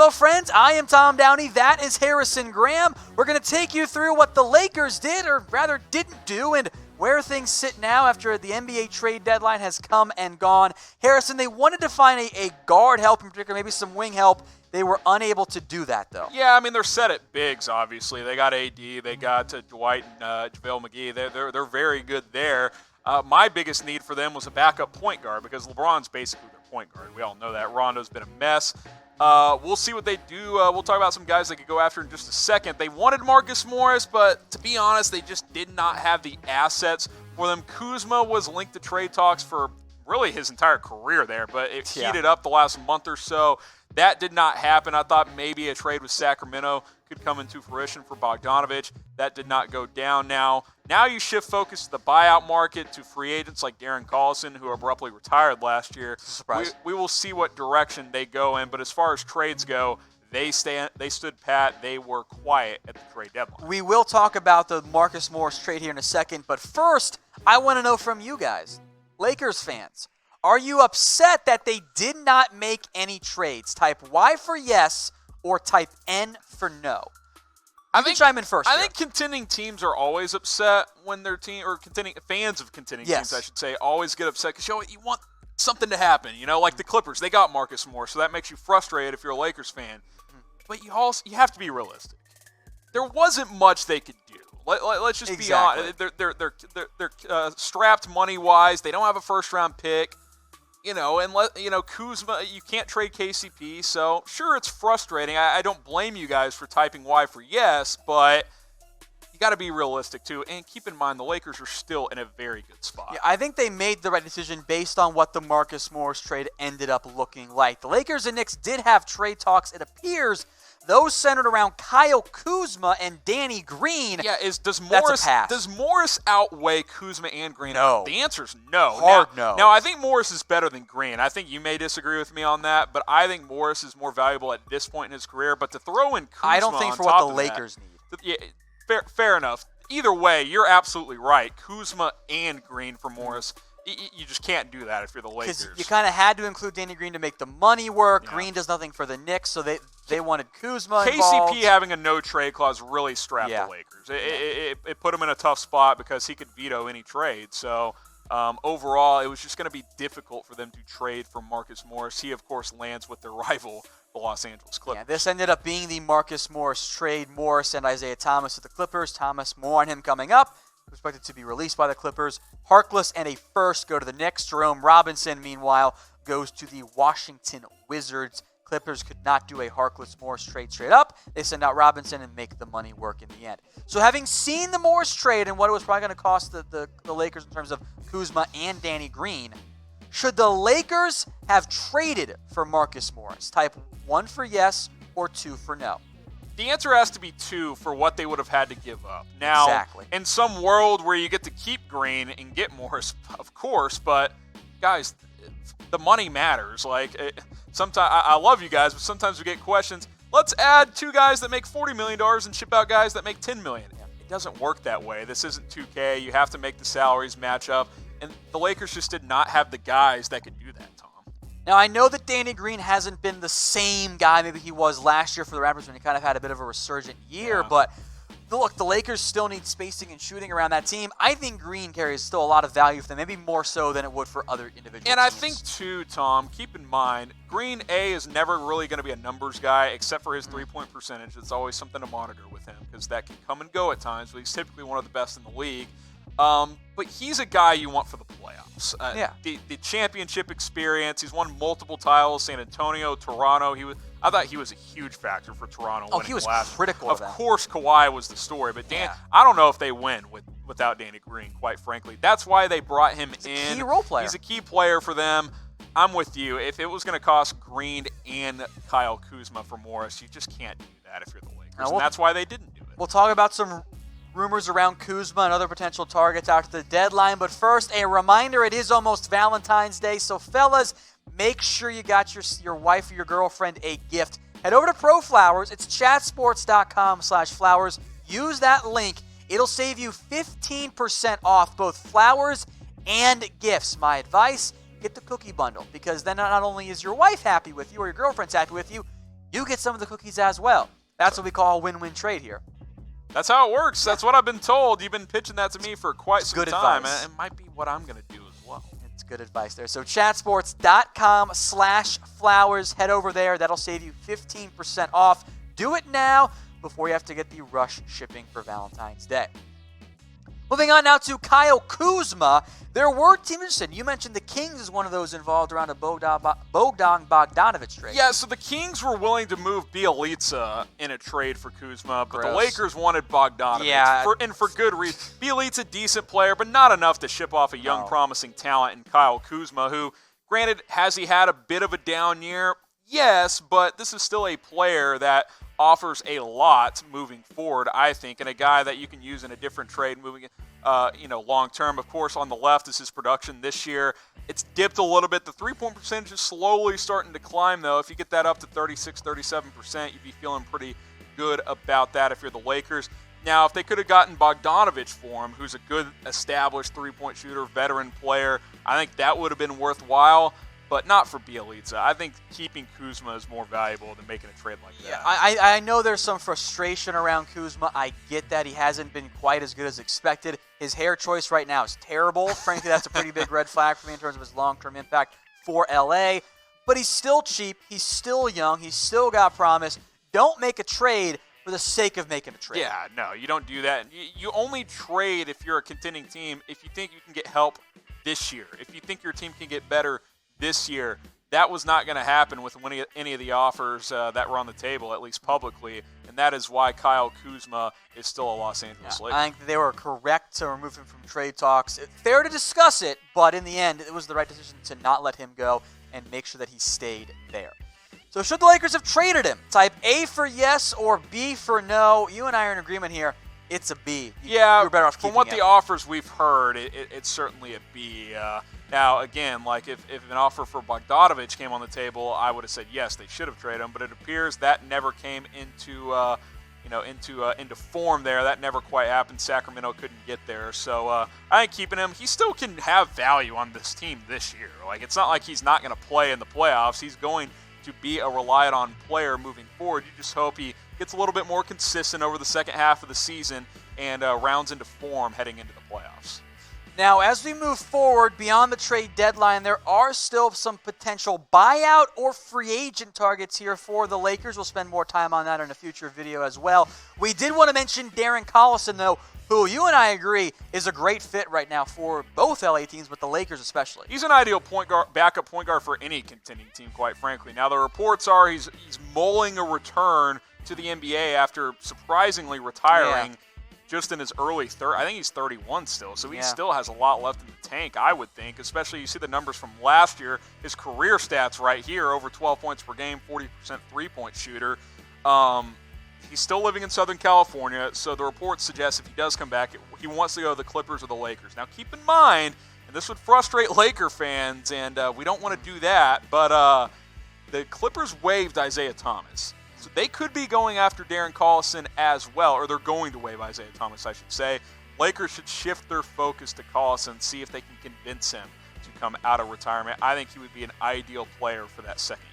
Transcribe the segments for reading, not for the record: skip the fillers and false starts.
Hello, friends. I am Tom Downey. That is Harrison Graham. We're going to take you through what the Lakers did, or rather didn't do, and where things sit now after the NBA trade deadline has come and gone. Harrison, they wanted to find a guard help, in particular, maybe some wing help. They were unable to do that, though. Yeah, I mean, they're set at bigs, obviously. They got AD, they got Dwight and JaVale McGee. They're very good there. My biggest need for them was a backup point guard because LeBron's basically their point guard. We all know that. Rondo's been a mess. We'll see what they do. We'll talk about some guys they could go after in just a second. They wanted Marcus Morris, but to be honest, they just did not have the assets for them. Kuzma was linked to trade talks for really his entire career there, but it heated up the last month or so. That did not happen. I thought maybe a trade with Sacramento could come into fruition for Bogdanović. That did not go down. Now you shift focus to the buyout market, to free agents like Darren Collison, who abruptly retired last year. Surprise. We will see what direction they go in, but as far as trades go, they stood pat. They were quiet at the trade deadline. We will talk about the Marcus Morris trade here in a second, but first, I want to know from you guys, Lakers fans, are you upset that they did not make any trades? Type Y for yes or type N for no. I think chime in first. I think contending teams are always upset when their team, or fans of contending teams, I should say, always get upset because you want something to happen. Like the Clippers, they got Marcus Morris, so that makes you frustrated if you're a Lakers fan. But you have to be realistic. There wasn't much they could do. Let's just be honest. They're strapped money-wise. They don't have a first-round pick. Kuzma, you can't trade KCP, so sure, it's frustrating. I don't blame you guys for typing Y for yes, but you got to be realistic too. And keep in mind, the Lakers are still in a very good spot. Yeah, I think they made the right decision based on what the Marcus Morris trade ended up looking like. The Lakers and Knicks did have trade talks, it appears. Those centered around Kyle Kuzma and Danny Green. Yeah, does Morris outweigh Kuzma and Green? No. The answer is no. Hard no. Now, I think Morris is better than Green. I think you may disagree with me on that, but I think Morris is more valuable at this point in his career. But to throw in Kuzma I don't think on for top what the of Lakers that, need. Yeah, fair enough. Either way, you're absolutely right. Kuzma and Green for Morris. You just can't do that if you're the Lakers. Because you kind of had to include Danny Green to make the money work. Yeah. Green does nothing for the Knicks, so they wanted Kuzma involved. KCP having a no-trade clause really strapped the Lakers. It put him in a tough spot because he could veto any trade. So overall, it was just going to be difficult for them to trade for Marcus Morris. He, of course, lands with their rival, the Los Angeles Clippers. Yeah, this ended up being the Marcus Morris trade. Morris and Isaiah Thomas to the Clippers. Thomas, more on him coming up. Expected to be released by the Clippers. Harkless and a first go to the Knicks. Jerome Robinson, meanwhile, goes to the Washington Wizards. Clippers could not do a Harkless-Morris trade straight up. They send out Robinson and make the money work in the end. So having seen the Morris trade and what it was probably going to cost the Lakers in terms of Kuzma and Danny Green, should the Lakers have traded for Marcus Morris? Type 1 for yes or 2 for no. The answer has to be 2 for what they would have had to give up. Now, in some world where you get to keep Green and get Morris, of course, but guys, the money matters. Sometimes I love you guys, but sometimes we get questions. Let's add 2 guys that make $40 million and ship out guys that make $10 million. It doesn't work that way. This isn't 2K. You have to make the salaries match up, and the Lakers just did not have the guys that could do that, Tom. Now, I know that Danny Green hasn't been the same guy maybe he was last year for the Raptors when he kind of had a bit of a resurgent year, but look, the Lakers still need spacing and shooting around that team. I think Green carries still a lot of value for them, maybe more so than it would for other individuals. And I think, too, Tom, keep in mind, Green, is never really going to be a numbers guy except for his three-point percentage. It's always something to monitor with him because that can come and go at times, but he's typically one of the best in the league. But he's a guy you want for the playoffs. The championship experience. He's won multiple titles. San Antonio, Toronto. I thought he was a huge factor for Toronto. Oh, he was critical of that. Of course, Kawhi was the story, but I don't know if they win without Danny Green. Quite frankly, that's why they brought him in. He's a key role player. He's a key player for them. I'm with you. If it was going to cost Green and Kyle Kuzma for Morris, you just can't do that if you're the Lakers, and that's why they didn't do it. We'll talk about some rumors around Kuzma and other potential targets after the deadline. But first, a reminder, it is almost Valentine's Day. So, fellas, make sure you got your wife or your girlfriend a gift. Head over to ProFlowers. It's chatsports.com/flowers. Use that link. It'll save you 15% off both flowers and gifts. My advice, get the cookie bundle because then not only is your wife happy with you or your girlfriend's happy with you, you get some of the cookies as well. That's what we call a win-win trade here. That's how it works. That's what I've been told. You've been pitching that to me for quite some time. Advice. It might be what I'm going to do as well. It's good advice there. So chatsports.com/flowers. Head over there. That'll save you 15% off. Do it now before you have to get the rush shipping for Valentine's Day. Moving on now to Kyle Kuzma. There were teams interested. You mentioned the Kings is one of those involved around a Bogdan Bogdanovic trade. Yeah, so the Kings were willing to move Bjelica in a trade for Kuzma, but the Gross. Lakers wanted Bogdanovic. Yeah. For good reason. Bjelica's a decent player, but not enough to ship off a young, promising talent in Kyle Kuzma, who, granted, has he had a bit of a down year? Yes, but this is still a player that offers a lot moving forward, I think, and a guy that you can use in a different trade moving long term. Of course, on the left is his production this year. It's dipped a little bit. The three-point percentage is slowly starting to climb, though. If you get that up to 36, 37%, you'd be feeling pretty good about that if you're the Lakers. Now, if they could have gotten Bogdanovic for him, who's a good established three-point shooter, veteran player, I think that would have been worthwhile. But not for Bjelica. I think keeping Kuzma is more valuable than making a trade like that. Yeah, I know there's some frustration around Kuzma. I get that. He hasn't been quite as good as expected. His hair choice right now is terrible. Frankly, that's a pretty big red flag for me in terms of his long-term impact for LA. But he's still cheap. He's still young. He's still got promise. Don't make a trade for the sake of making a trade. Yeah, no, you don't do that. You only trade if you're a contending team if you think you can get help this year. If you think your team can get better this year. That was not going to happen with any of the offers that were on the table, at least publicly, and that is why Kyle Kuzma is still a Los Angeles Laker. I think they were correct to remove him from trade talks. Fair to discuss it, but in the end, it was the right decision to not let him go and make sure that he stayed there. So should the Lakers have traded him? Type A for yes or B for no. You and I are in agreement here. It's a B. You're better off keeping from what him. the offers we've heard, it's certainly a B. Now, again, like if an offer for Bogdanovic came on the table, I would have said yes, they should have traded him. But it appears that never came into form there. That never quite happened. Sacramento couldn't get there. So I think keeping him, he still can have value on this team this year. Like it's not like he's not going to play in the playoffs. He's going to be a relied on player moving forward. You just hope he gets a little bit more consistent over the second half of the season and rounds into form heading into the playoffs. Now, as we move forward beyond the trade deadline, there are still some potential buyout or free agent targets here for the Lakers. We'll spend more time on that in a future video as well. We did want to mention Darren Collison, though, who you and I agree is a great fit right now for both LA teams, but the Lakers especially. He's an ideal backup point guard for any contending team, quite frankly. Now, the reports are he's mulling a return to the NBA after surprisingly retiring. Yeah. Just in his early I think he's 31 still, so he still has a lot left in the tank, I would think, especially you see the numbers from last year, his career stats right here, over 12 points per game, 40% three-point shooter. He's still living in Southern California, so the reports suggest if he does come back, he wants to go to the Clippers or the Lakers. Now, keep in mind, and this would frustrate Laker fans, and we don't want to do that, but the Clippers waived Isaiah Thomas. So they could be going after Darren Collison as well, or they're going to waive Isaiah Thomas, I should say. Lakers should shift their focus to Collison, see if they can convince him to come out of retirement. I think he would be an ideal player for that second year.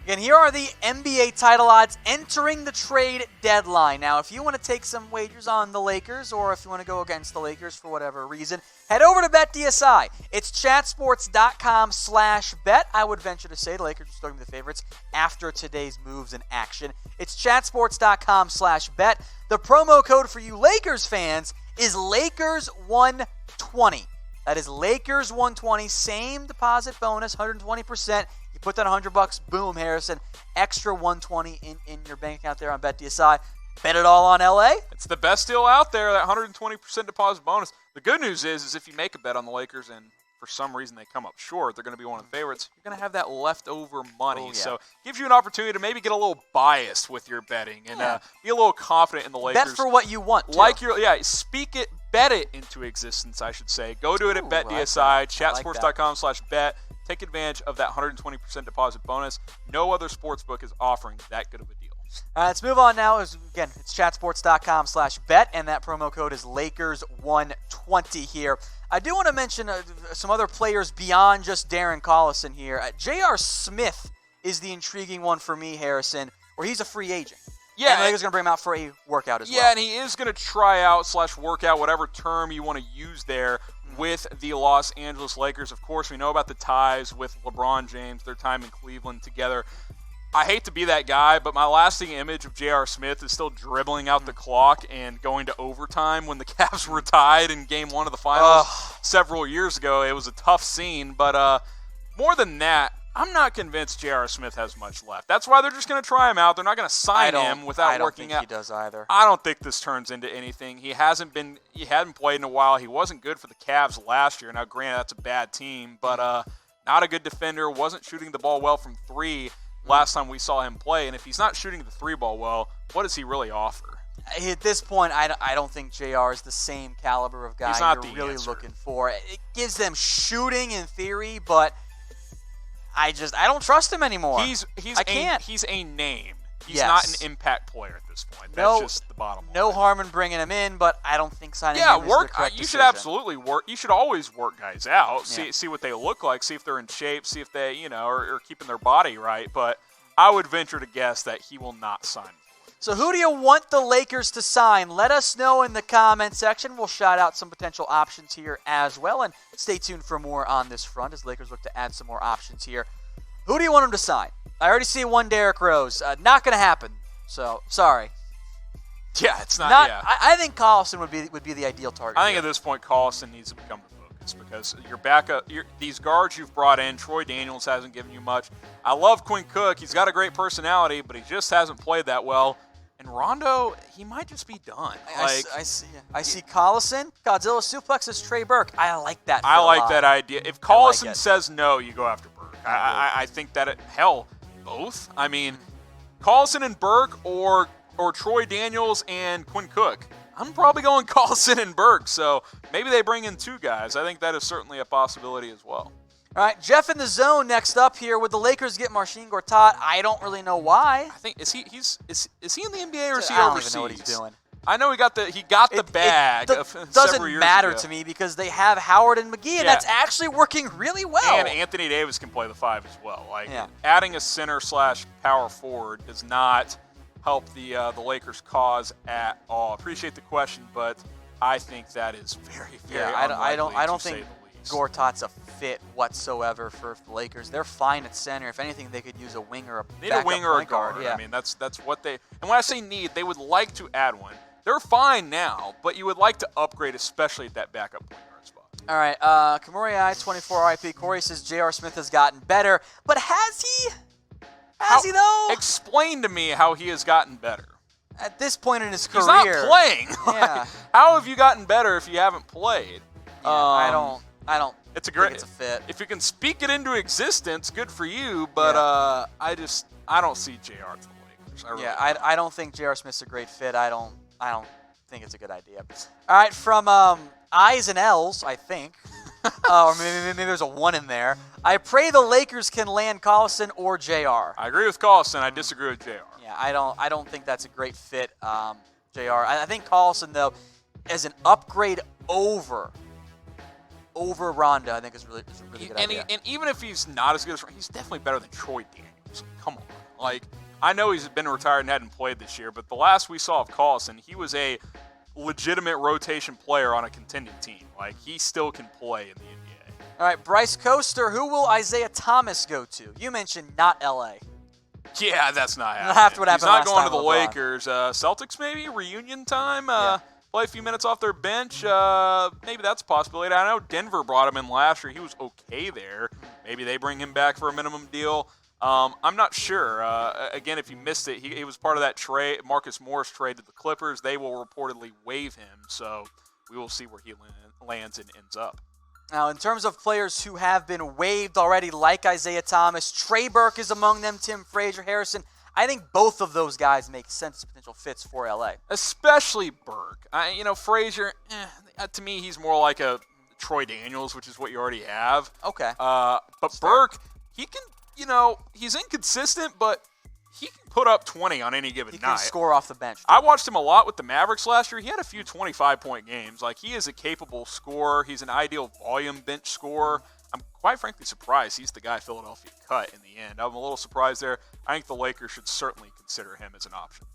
Again, here are the NBA title odds entering the trade deadline. Now, if you want to take some wagers on the Lakers, or if you want to go against the Lakers for whatever reason, head over to BetDSI. It's chatsports.com/bet. I would venture to say the Lakers are still going to be the favorites after today's moves in action. It's chatsports.com/bet. The promo code for you Lakers fans is Lakers120. That is Lakers120. Same deposit bonus, 120%. You put that $100, boom, Harrison. Extra 120 in your bank account there on BetDSI. Bet it all on LA. It's the best deal out there, that 120% deposit bonus. The good news is if you make a bet on the Lakers and for some reason they come up short, they're going to be one of the favorites, you're going to have that leftover money. Oh, yeah. So it gives you an opportunity to maybe get a little biased with your betting and be a little confident in the Lakers. Bet for what you want, too. Speak it, bet it into existence, I should say. Go to it at BetDSI, chatsports.com/bet. Take advantage of that 120% deposit bonus. No other sportsbook is offering that good of a deal. All right, let's move on now. Again, it's chatsports.com/bet, and that promo code is Lakers120 here. I do want to mention some other players beyond just Darren Collison here. J.R. Smith is the intriguing one for me, Harrison, where he's a free agent. Yeah, and the Lakers are going to bring him out for a workout as well. Yeah, and he is going to try out / work out, whatever term you want to use there, with the Los Angeles Lakers. Of course, we know about the ties with LeBron James, their time in Cleveland together. I hate to be that guy, but my lasting image of J.R. Smith is still dribbling out the clock and going to overtime when the Cavs were tied in Game 1 of the Finals several years ago. It was a tough scene, but more than that, I'm not convinced J.R. Smith has much left. That's why they're just going to try him out. They're not going to sign him without working out. I don't think he does either. I don't think this turns into anything. He hadn't played in a while. He wasn't good for the Cavs last year. Now, granted, that's a bad team, but not a good defender. Wasn't shooting the ball well from three last time we saw him play. And if he's not shooting the three ball well, what does he really offer? At this point, I don't think JR is the same caliber of guy you're really looking for. It gives them shooting in theory, but I don't trust him anymore. He's a name. He's not an impact player at this point. That's just the bottom line. No harm in bringing him in, but I don't think signing him is the correct you decision. should absolutely work. You should always work guys out. See what they look like. See if they're in shape. See if they are keeping their body right. But I would venture to guess that he will not sign. So who do you want the Lakers to sign? Let us know in the comment section. We'll shout out some potential options here as well. And stay tuned for more on this front as Lakers look to add some more options here. Who do you want them to sign? I already see one Derrick Rose. Not going to happen. So, sorry. Yeah, it's not. I think Collison would be the ideal target. I think at this point, Collison needs to become the focus because your backup, these guards you've brought in, Troy Daniels hasn't given you much. I love Quinn Cook. He's got a great personality, but he just hasn't played that well. And Rondo, he might just be done. I see Collison, Godzilla suplexes Trey Burke. I like that. I like that idea. If Collison says no, you go after Burke. I think that both. I mean, Collison and Burke or Troy Daniels and Quinn Cook. I'm probably going Collison and Burke. So maybe they bring in two guys. I think that is certainly a possibility as well. All right, Jeff in the zone next up here. Would the Lakers get Marcin Gortat? I don't really know why. I think is he in the NBA or is he overseas? I don't even know what he's doing. I know he got the bag. It doesn't matter to me because they have Howard and McGee, and that's actually working really well. And Anthony Davis can play the 5 as well. Adding a center / power forward does not help the Lakers' cause at all. Appreciate the question, but I think that is very, very unlikely. I don't think Gortat's a fit whatsoever for the Lakers. They're fine at center. If anything, they could use a wing or a backup point guard. I mean, that's what they. And when I say need, they would like to add one. They're fine now, but you would like to upgrade, especially at that backup point guard spot. All right, Kamori I-24 RIP. Corey says J.R. Smith has gotten better, but has he? Has he though? Explain to me how he has gotten better. At this point in his career, he's not playing. Yeah. How have you gotten better if you haven't played? Yeah, I don't. It's think it's a fit. If you can speak it into existence, good for you. But I don't see JR to the Lakers. I don't think J.R. Smith's a great fit. I don't think it's a good idea. All right, from I's and L's, I think, or maybe there's a 1 in there. I pray the Lakers can land Collison or JR. I agree with Collison. I disagree with JR. Yeah, I don't think that's a great fit, JR. I think Collison though, as an upgrade over Rondo, I think is a really good idea. And even if he's not as good as he's definitely better than Troy Daniels. Come on, I know he's been retired and hadn't played this year, but the last we saw of Collison, he was a legitimate rotation player on a contending team. He still can play in the NBA. All right, Bryce Coaster, who will Isaiah Thomas go to? You mentioned not LA. Yeah, that's not happening. After what happened He's not last going time to the LeBron. Lakers. Celtics maybe reunion time. Play a few minutes off their bench. Maybe that's a possibility. I know Denver brought him in last year. He was okay there. Maybe they bring him back for a minimum deal. I'm not sure. Again, if you missed it, he was part of that trade, Marcus Morris trade to the Clippers. They will reportedly waive him, so we will see where he lands and ends up. Now, in terms of players who have been waived already, like Isaiah Thomas, Trey Burke is among them, Tim Frazier, Harrison. I think both of those guys make sense as potential fits for LA. Especially Burke. Frazier, to me, he's more like a Troy Daniels, which is what you already have. Okay. But Burke, he can, he's inconsistent, but he can put up 20 on any given night. He can score off the bench. I watched him a lot with the Mavericks last year. He had a few 25-point games. He is a capable scorer. He's an ideal volume bench scorer. I'm quite frankly surprised he's the guy Philadelphia cut in the end. I'm a little surprised there. I think the Lakers should certainly consider him as an option.